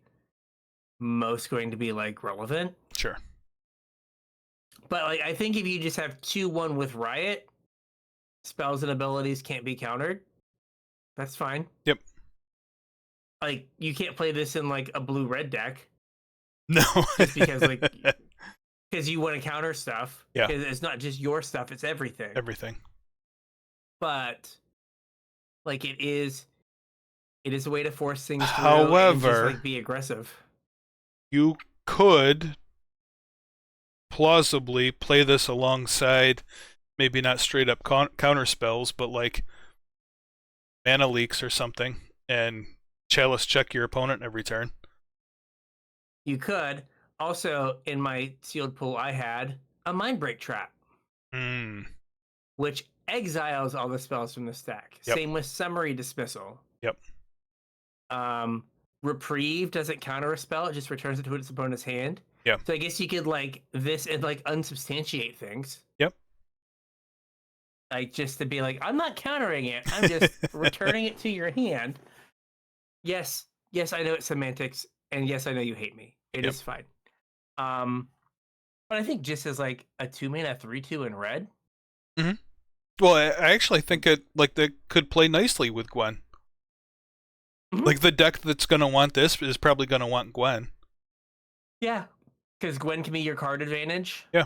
most going to be like relevant. Sure. But like I think if you just have 2/1 with Riot, spells and abilities can't be countered. That's fine. Yep. Like you can't play this in like a blue-red deck. No. Just because like because you want to counter stuff. Yeah. Because it's not just your stuff, it's everything. Everything. But like it is a way to force things through. However, and just, like, be aggressive. You could plausibly play this alongside, maybe not straight up counter spells, but like mana leaks or something, and chalice check your opponent every turn. You could. Also, in my sealed pool, I had a Mindbreak Trap, which exiles all the spells from the stack. Yep. Same with Summary Dismissal. Yep. Reprieve doesn't counter a spell; it just returns it to its opponent's hand. Yeah. So I guess you could like this and like unsubstantiate things. Yep. Like just to be like, I'm not countering it; I'm just returning it to your hand. Yes, I know it's semantics, and yes, I know you hate me. It is fine. But I think just as like a 2-mana 3/2 in red. Well, I actually think that could play nicely with Gwen. Mhm. Like the deck that's gonna want this is probably gonna want Gwen. Yeah, because Gwen can be your card advantage. Yeah.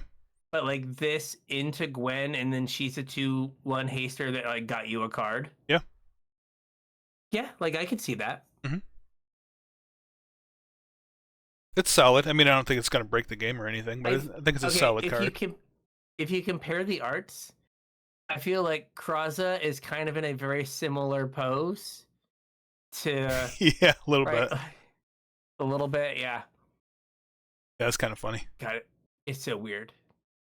But like this into Gwen, and then she's a 2/1 haster that like got you a card. Yeah. Yeah, like I could see that. Mm-hmm. It's solid. I mean, I don't think it's gonna break the game or anything, but I think it's a solid card. If you compare the arts, I feel like Kraza is kind of in a very similar pose to Yeah, a little right, bit. a little bit, yeah. Yeah, it's kind of funny. Got it. It's so weird.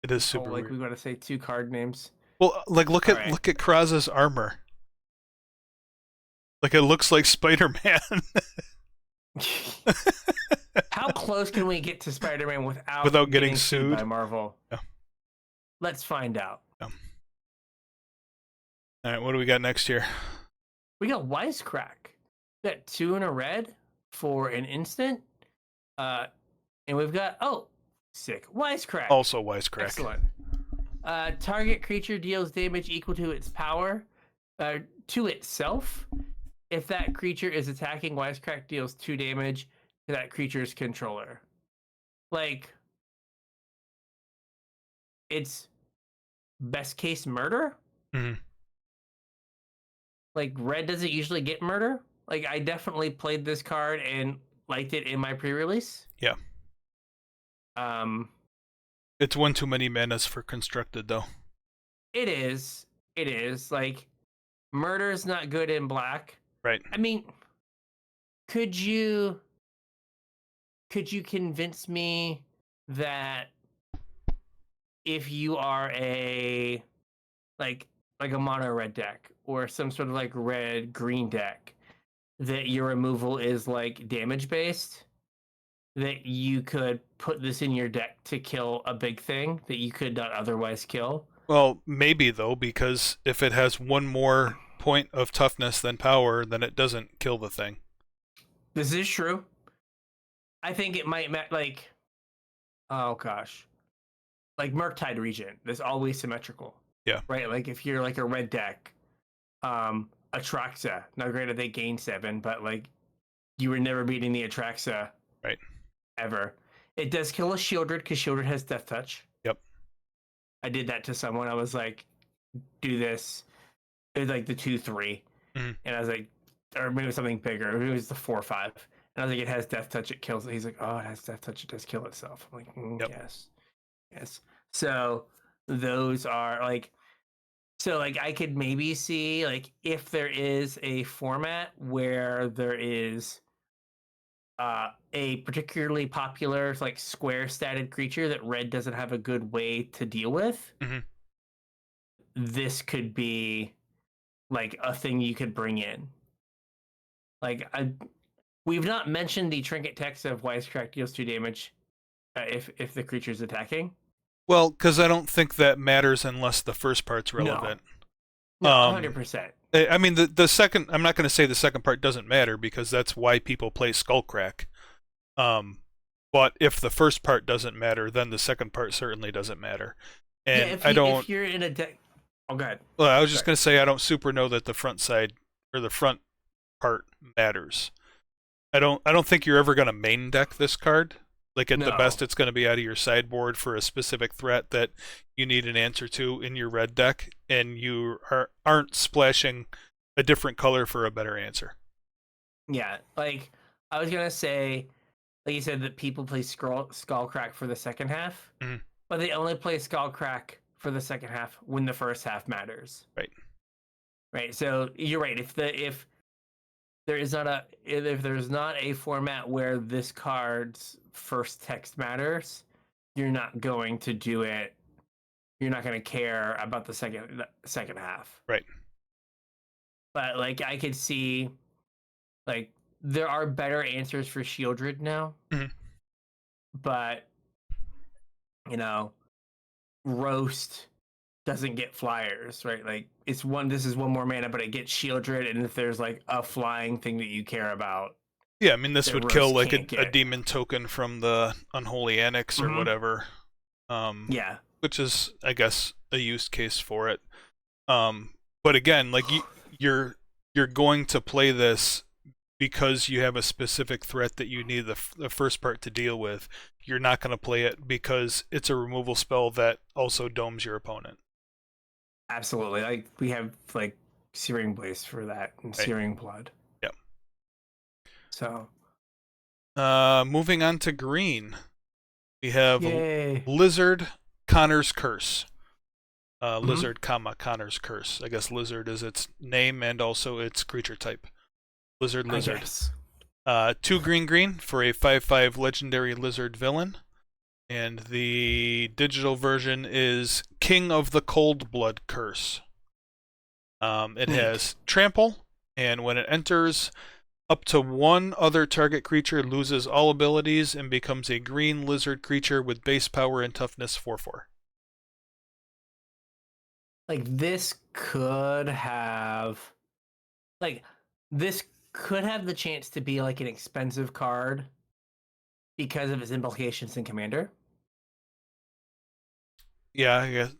It is This whole super like weird. we want to say 2 card names. Well, like look All at right. Kraza's armor. Like it looks like Spider-Man. How close can we get to Spider-Man Without getting getting sued? by Marvel? Yeah. Let's find out. Yeah. All right, what do we got next here? We got Wisecrack. We got 2 in a red for an instant. And we've got sick Wisecrack. Also Wisecrack. Excellent. Target creature deals damage equal to its power to itself. If that creature is attacking, Wisecrack deals 2 damage to that creature's controller. Like, it's best case murder. Mm-hmm. Like, red doesn't usually get murder. Like, I definitely played this card and liked it in my pre-release. Yeah. It's one too many manas for constructed, though. It is. It is. Like, murder is not good in black. Right. I mean, could you convince me that if you are a like a mono red deck or some sort of like red green deck, that your removal is like damage based, that you could put this in your deck to kill a big thing that you could not otherwise kill? Well, maybe though, because if it has one more point of toughness than power, then it doesn't kill the thing. This is true. I think it might like, oh gosh, like Murktide Regent. That's always symmetrical. Yeah. Right. Like if you're like a red deck, Atraxa. Now, granted, they gain 7, but like you were never beating the Atraxa. Right. Ever. It does kill a Shieldred because Shieldred has Death Touch. Yep. I did that to someone. I was like, do this. It was like the 2/3, and I was like, or maybe something bigger. It was the 4/5, and I was like, it has Death Touch. It kills it. He's like, oh, it has Death Touch. It does kill itself. I'm like, Yep. yes. So those are like, so like I could maybe see like if there is a format where there is a particularly popular like square statted creature that red doesn't have a good way to deal with, this could be like a thing you could bring in. Like we've not mentioned the trinket text of Wisecrack deals 2 damage if the creature's attacking. Well, because I don't think that matters unless the first part's relevant. No, 100%. I mean, the second, I'm not going to say the second part doesn't matter because that's why people play Skullcrack. But if the first part doesn't matter, then the second part certainly doesn't matter. And if you're in a deck, oh god. Well, I was just going to say I don't super know that the front side or the front part matters. I don't think you're ever going to main deck this card. Like at the best, it's going to be out of your sideboard for a specific threat that you need an answer to in your red deck, and you aren't splashing a different color for a better answer. Yeah, like I was gonna say, like you said that people play Skullcrack for the second half, but they only play Skullcrack for the second half when the first half matters. Right. Right. So you're right. If there's not a format where this card's first text matters, you're not going to do it. You're not going to care about the second half. Right. But like I could see, like there are better answers for Shieldred now. But Roast doesn't get flyers, right? Like this is one more mana, but it gets Shieldred, and if there's like a flying thing that you care about. Yeah, I mean this would kill like a get. demon token from the Unholy Annex or whatever. Yeah. Which is, I guess, a use case for it. But again, like you're going to play this because you have a specific threat that you need the first part to deal with, you're not going to play it because it's a removal spell that also domes your opponent. Absolutely. Like we have like Searing Blaze for that and Right. Searing Blood. Yep. So moving on to green, we have yay. Lizard Connor's Curse. Mhm. Lizard, Connor's Curse. I guess Lizard is its name and also its creature type. Lizard. I guess. 2 green for a 5/5 legendary lizard villain. And the digital version is King of the Cold Blood Curse. It Neat. has trample, and when it enters, up to one other target creature loses all abilities and becomes a green lizard creature with base power and toughness 4/4. Like this could have this could have the chance to be like an expensive card because of its implications in Commander. Yeah, I guess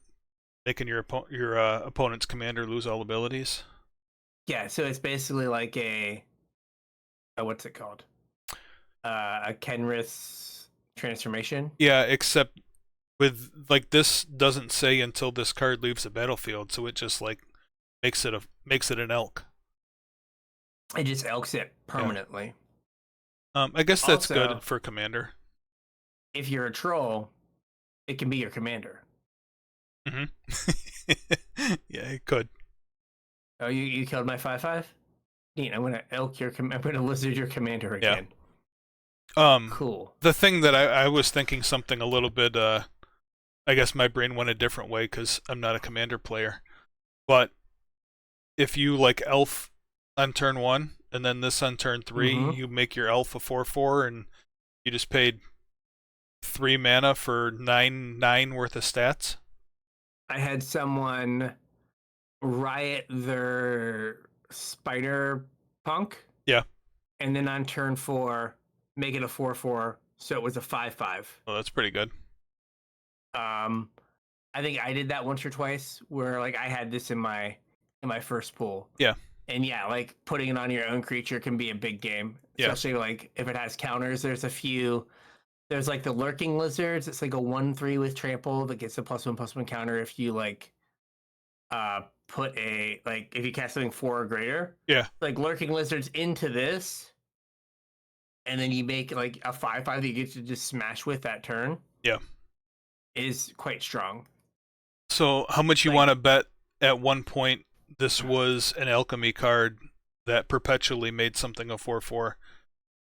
making your opponent's commander lose all abilities. Yeah, so it's basically like a what's it called? A Kenrith's transformation. Yeah, except with like this doesn't say until this card leaves the battlefield, so it just like makes it an elk. It just elks it permanently. I guess that's Also, good for commander. if you're a troll, it can be your commander. Yeah, it could. Oh, you killed my 5/5? Neat. I'm gonna elk I'm gonna lizard your commander again. Cool. The thing that I was thinking something a little bit, I guess my brain went a different way because I'm not a commander player. But if you like elf on turn 1 and then this on turn 3, you make your elf a 4/4 and you just paid 3 mana for 9/9 worth of stats. I had someone riot their spider punk. Yeah. And then on turn 4, make it a 4/4, so it was a 5/5. Oh, that's pretty good. I think I did that once or twice where like I had this in my first pool. Yeah. And yeah, like putting it on your own creature can be a big game. Especially like if it has counters. There's like the lurking lizards. It's like a 1/3 with trample that gets a +1/+1 counter if you like put a like if you cast something 4 or greater. Yeah. Like lurking lizards into this, and then you make like a 5/5 that you get to just smash with that turn. Yeah. Is quite strong. So how much you want to bet at one point this was an alchemy card that perpetually made something a 4/4,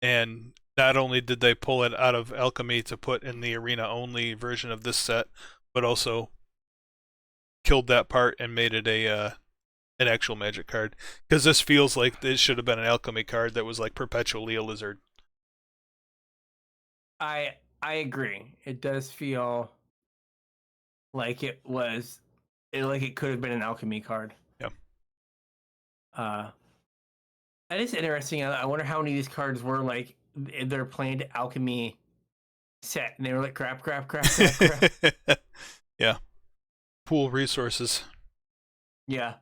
and not only did they pull it out of alchemy to put in the arena only version of this set, but also killed that part and made it an actual magic card, because this feels like it should have been an alchemy card that was like perpetually a lizard. I agree. It does feel like it could have been an alchemy card. Yeah. That is interesting. I wonder how many of these cards were like their planned alchemy set, and they were like crap. Yeah. Pool resources. Yeah.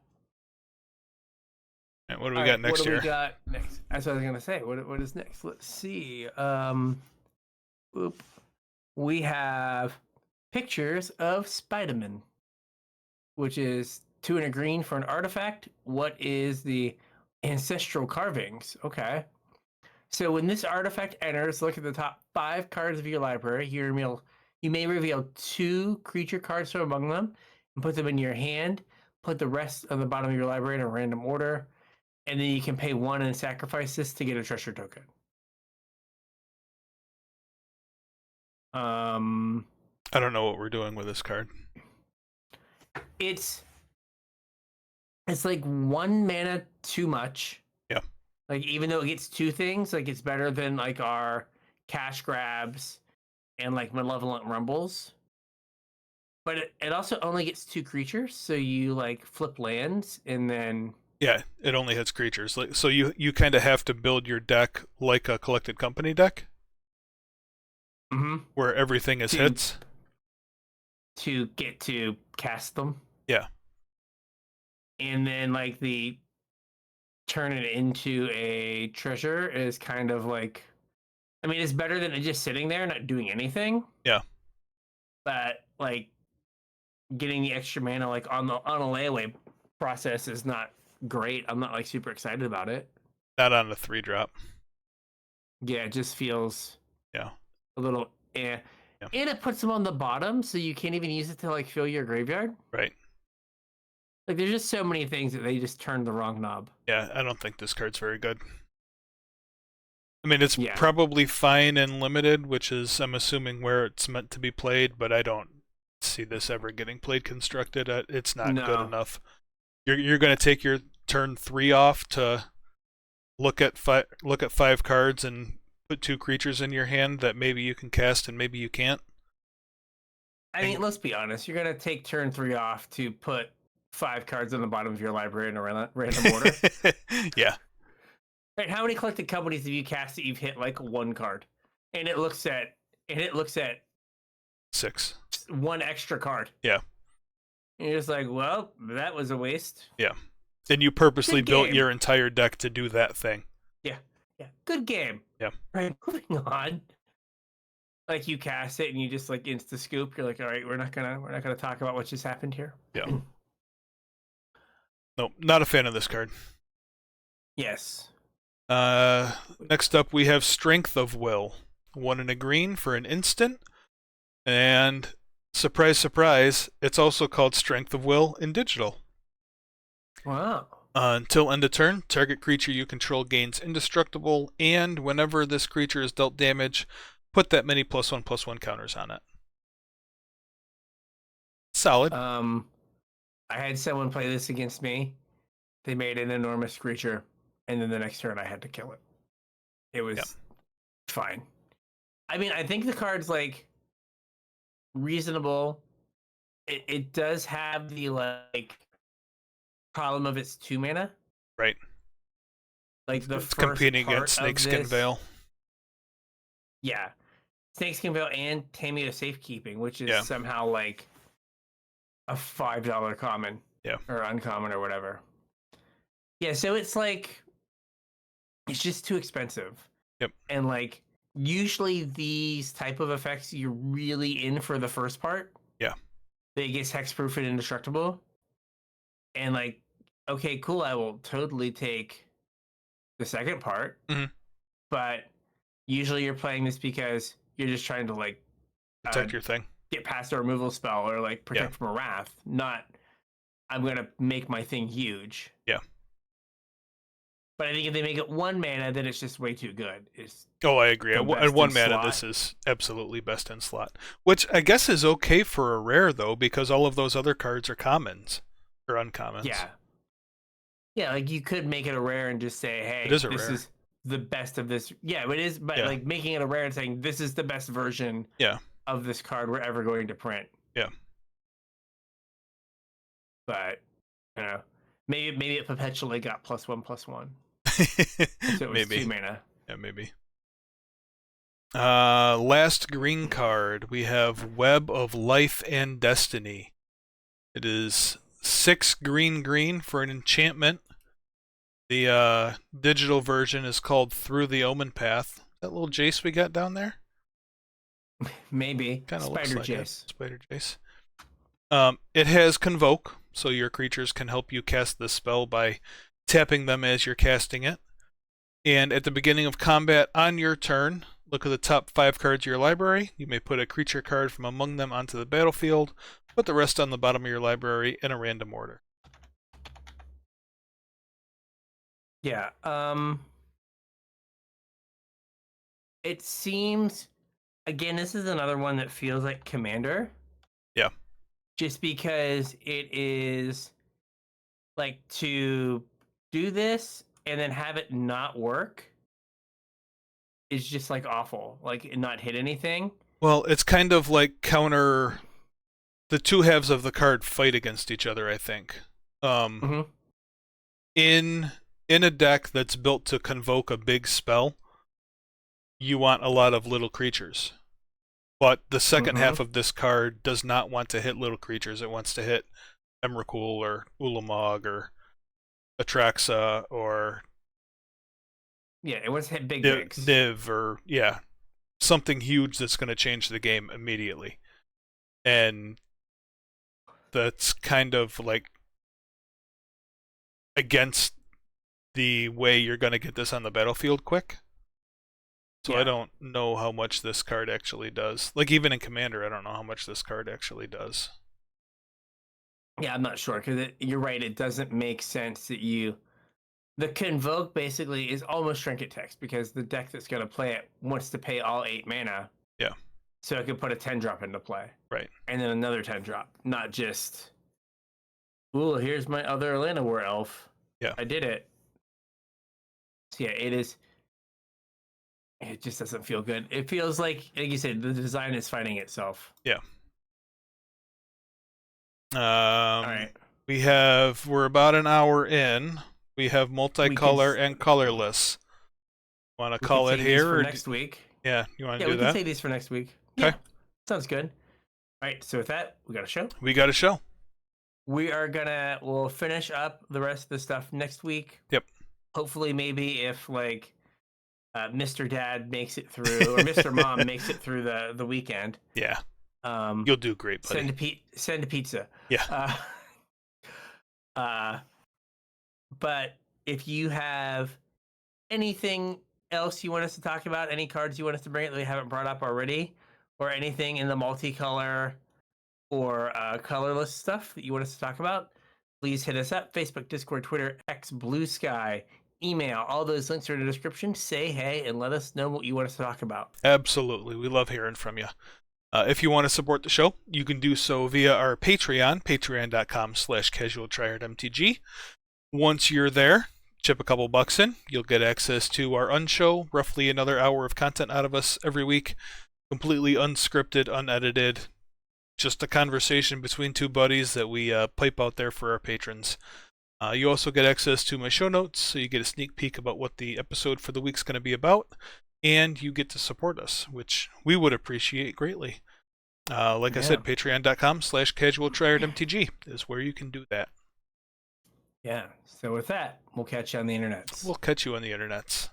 And what do we got next year? What do we got next? That's what I was gonna say. What is next? Let's see. We have pictures of Spider-Man, which is 2 and a green for an artifact. What is the ancestral carvings? Okay. So when this artifact enters, look at the top 5 cards of your library. You may reveal 2 creature cards from among them and put them in your hand. Put the rest on the bottom of your library in a random order. And then you can pay 1 and sacrifice this to get a treasure token. I don't know what we're doing with this card. It's like 1 mana too much. Yeah. Like even though it gets 2 things, like it's better than like our cash grabs and like malevolent rumbles. But it also only gets 2 creatures, so you like flip lands and then yeah, it only hits creatures. Like so you kind of have to build your deck like a Collected Company deck. Where everything is hits to get to cast them. Yeah. And then like the turn it into a treasure is kind of like, I mean, it's better than it just sitting there not doing anything. Yeah. But like getting the extra mana like on a layaway process is not great. I'm not like super excited about it. Not on the 3-drop. Yeah, it just feels Yeah. a little eh. Yeah. And it puts them on the bottom, so you can't even use it to like fill your graveyard. Right. Like there's just so many things that they just turned the wrong knob. Yeah, I don't think this card's very good. I mean, it's Yeah. probably fine and limited, which is, I'm assuming, where it's meant to be played, but I don't see this ever getting played constructed. It's not good enough. You're going to take your turn 3 off to look at 5 cards and put 2 creatures in your hand that maybe you can cast and maybe you can't. I mean, let's be honest. You're going to take turn 3 off to put 5 cards on the bottom of your library in a random order. Yeah. Right, how many collected companies have you cast that you've hit like 1 card, and it looks at 6. 1 extra card? Yeah. And you're just like, well, that was a waste. Yeah. And you purposely Good built game. your entire deck to do that thing. Yeah. Yeah. Good game. Yeah. Right. Moving on. Like you cast it and you just like insta scoop. You're like, all right, we're not gonna talk about what just happened here. Yeah. Nope, not a fan of this card. Yes. Next up, we have Strength of Will. 1 and a green for an instant. And surprise, surprise, it's also called Strength of Will in digital. Wow. Until end of turn, target creature you control gains indestructible, and whenever this creature is dealt damage, put that many +1/+1 counters on it. Solid. I had someone play this against me. They made an enormous creature, and then the next turn I had to kill it. It was fine. I mean, I think the card's like reasonable. It does have the like problem of its 2 mana. Right. Like the it's first competing part against of Snakeskin this- Veil. Yeah. Snakeskin Veil and Tameo Safekeeping, which is Yeah. somehow like a $5 common. Yeah. Or uncommon or whatever. Yeah, so it's like it's just too expensive. Yep. And like usually these type of effects you're really in for the first part. Yeah. They get hexproof and indestructible. And like, okay, cool, I will totally take the second part. Mhm. But usually you're playing this because you're just trying to like Protect your thing. get past a removal spell or like protect from a wrath, not I'm gonna make my thing huge. Yeah. But I think if they make it 1 mana, then it's just way too good. Oh, I agree. the At best 1 in mana, slot. this is absolutely best in slot. Which I guess is okay for a rare, though, because all of those other cards are commons or uncommons. Yeah. Yeah, like you could make it a rare and just say, hey, It is a this rare. is the best of this. Yeah, it is, but Yeah. like making it a rare and saying this is the best version Yeah. of this card we're ever going to print. Yeah. But, you know, maybe it perpetually got +1/+1. So it was Maybe. 2 mana. Yeah, maybe. Last green card, we have Web of Life and Destiny. It is 6 green for an enchantment. The digital version is called Through the Omen Path. That little Jace we got down there? Maybe. Kind of Spider looks like Jace. it. Spider Jace. It has Convoke, so your creatures can help you cast the spell by tapping them as you're casting it. And at the beginning of combat on your turn, look at the top 5 cards of your library. You may put a creature card from among them onto the battlefield. Put the rest on the bottom of your library in a random order. Yeah. It seems, again, this is another one that feels like Commander. Yeah. Just because it is like to do this and then have it not work is just like awful. Like not hit anything. Well, it's kind of like counter. The 2 halves of the card fight against each other, I think. In a deck that's built to convoke a big spell, you want a lot of little creatures. But the second half of this card does not want to hit little creatures. It wants to hit Emrakul or Ulamog or Atraxa or Yeah, it was hit big breaks. Niv or something huge that's going to change the game immediately. And that's kind of like against the way you're going to get this on the battlefield quick. So I don't know how much this card actually does. Like even in Commander, I don't know how much this card actually does. Yeah, I'm not sure because you're right. It doesn't make sense that the Convoke basically is almost trinket text because the deck that's going to play it wants to pay all 8 mana. Yeah. So it could put a 10-drop into play. Right. And then another 10-drop, not just, ooh, here's my other Llanowar elf. Yeah. I did it. So yeah, it just doesn't feel good. It feels like you said, the design is fighting itself. Yeah. All right. We're about an hour in. We have multicolor and colorless. Want to call it here for next week? Yeah, you want to do that? Yeah, we can say these for next week. Okay. Yeah, sounds good. All right, so with that, we got a show. We'll finish up the rest of the stuff next week. Yep. Hopefully, maybe if like Mr. Dad makes it through, or Mr. Mom makes it through the weekend. Yeah. You'll do great, buddy. Send a pizza. Yeah. But if you have anything else you want us to talk about, any cards you want us to bring up that we haven't brought up already, or anything in the multicolor or colorless stuff that you want us to talk about, please hit us up. Facebook, Discord, Twitter, X, Blue Sky, email. All those links are in the description. Say hey and let us know what you want us to talk about. Absolutely. We love hearing from you. If you want to support the show, you can do so via our Patreon, patreon.com/CasualTryHardMTG. Once you're there, chip a couple bucks in, you'll get access to our unshow, roughly another hour of content out of us every week, completely unscripted, unedited, just a conversation between two buddies that we pipe out there for our patrons. You also get access to my show notes, so you get a sneak peek about what the episode for the week's going to be about, and you get to support us, which we would appreciate greatly. I said, patreon.com/CasualTryHardMTG is where you can do that. Yeah. So with that, we'll catch you on the internets. We'll catch you on the internets.